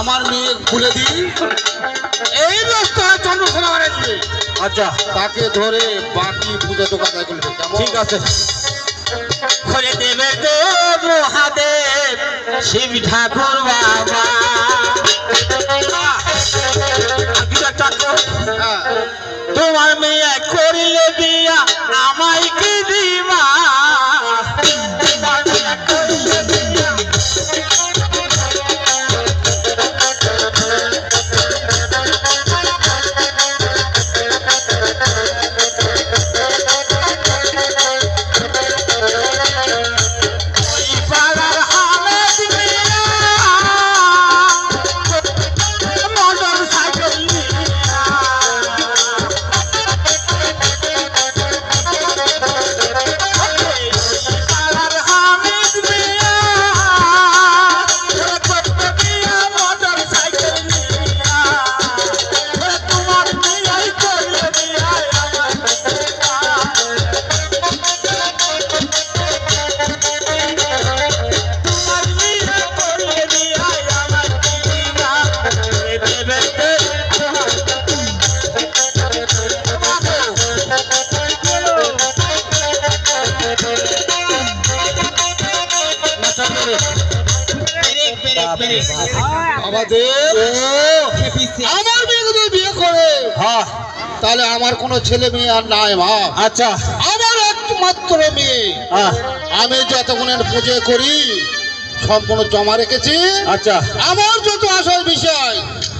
আমার মেয়ে খুলে দিই, এই রাস্তায় চন্দ্রসেনা বানাইছে। আচ্ছা তাকে ধরে বাকি পুজো তো কথা বলবে। ঠিক আছে। করে দেবে তো মহাদেব শিব ঠাকুর বাবা। হ্যাঁ, তোমার মেয়ে করিলে বিয়া আমায় কি দিবা? তোমার মেয়ে করিলে বিয়া আমাদের আমার মেয়ে যদি বিয়ে করে হ্যাঁ তাহলে আমার কোনো ছেলে মেয়ে আর নাই মা। আচ্ছা আমার একমাত্র মেয়ে। আমি যতক্ষণের পুজো করি সম্পূর্ণ জমা রেখেছি। আচ্ছা আমার যত আসার বিষয়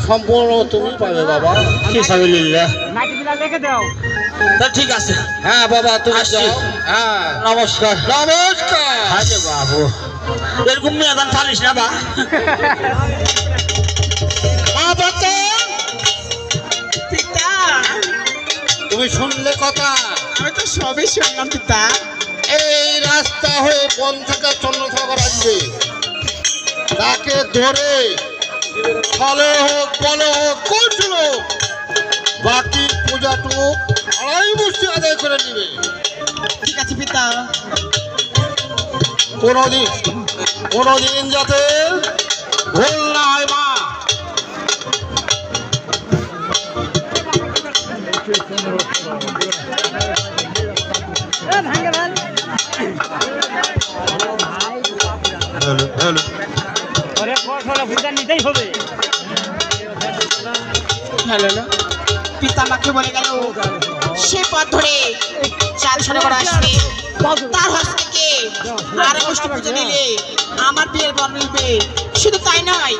সম্পূর্ণ তুমি পাবে বাবা। কি সাবিলিল্লাহ তা ঠিক আছে। হ্যাঁ বাবা তুমি আসছি। যাও। হ্যাঁ নমস্কার। নমস্কার। আরে বাবু এরকম মেয়াদান ফালিস না বা। পিতা তুমি শুনলে কথা? আমি তো সবই শুনলাম পিতা। এই রাস্তা হয়ে বন থেকে চন্দ্রসাগর আসবে, তাকে ধরে ফলে হোক বলে হোক করছিল বাকি পূজাটুকু আড়াই বস্তি আদায় করে নিবে। ঠিক আছে পিতা। কোনোদিন যাতে ভুল না হয় মা। হ্যালো পিতা আমাকে বলে গেল সে পথ ধরে চাল ছড়ে করে আসবে, তার হাত থেকে আর গোষ্ঠী পুজো নিলে আমার বিয়ের বর মিলবে। শুধু তাই নয়,